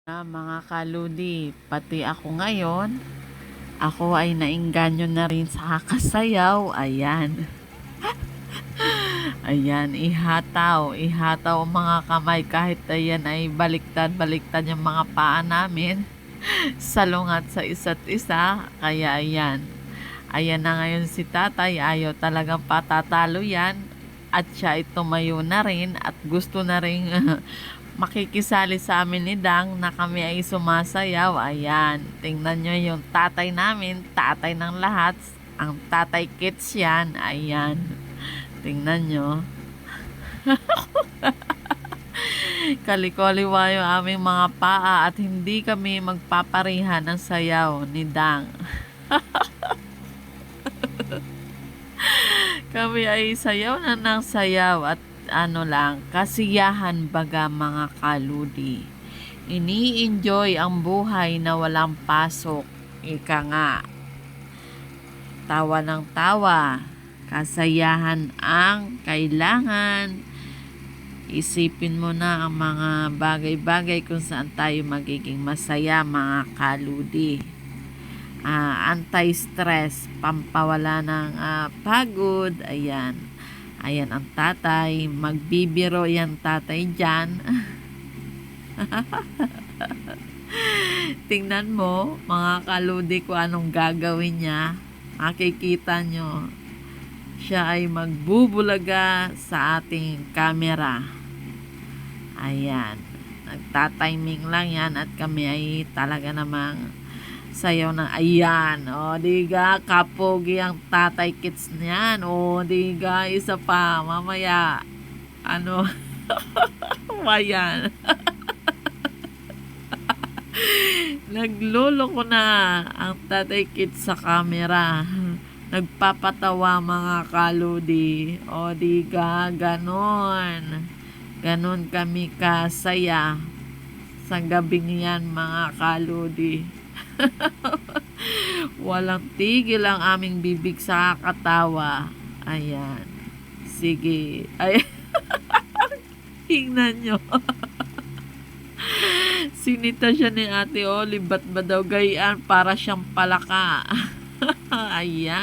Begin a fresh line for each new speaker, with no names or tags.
Mga kaludi, pati ako ngayon, ako ay naengganyo na rin sa kasayaw. Ayan. Ayan, ihataw ang mga kamay kahit ayan ay baliktad yung mga paa namin. Salungat sa isa't isa. Kaya ayan na ngayon si tatay, ayaw talagang patatalo yan. At siya ay tumayo na rin at gusto na rin makikisali sa amin ni Dang na kami ay sumasayaw. Ayan, tingnan nyo yung tatay namin, tatay ng lahat. Ang tatay Kits yan. Ayan, tingnan nyo. Kalikoliwa yung aming mga paa at hindi kami magpaparihan ng sayaw ni Dang. Kami ay sayaw na ng sayaw at kasiyahan baga mga kaludi. Ini-enjoy ang buhay na walang pasok. Ika nga, tawa ng tawa. Kasayahan ang kailangan. Isipin mo na ang mga bagay-bagay kung saan tayo magiging masaya mga kaludi. Anti-stress, pampawala ng pagod. Ayan ang tatay, magbibiro yan tatay dyan. Tingnan mo mga kaludi ko anong gagawin niya. Makikita nyo, siya ay magbubulaga sa ating camera. Ayan, nagtatiming lang yan at kami ay talaga namang sayaw ng ayan. O, diga, kapogi ang tatay Kits niyan. O, diga, isa pa. Mamaya, ayan. Nagluloko na ang tatay Kits sa camera. Nagpapatawa mga kaludi. O, diga, ganon. Ganon kami kasaya sa gabing yan mga kaludi. Walang tigil ang aming bibig sa katawa. Ayan. Sige. Ay, tingnan nyo. Sinita siya ni Ate Olive. Ba't ba daw gayaan para siyang palaka? Ayan.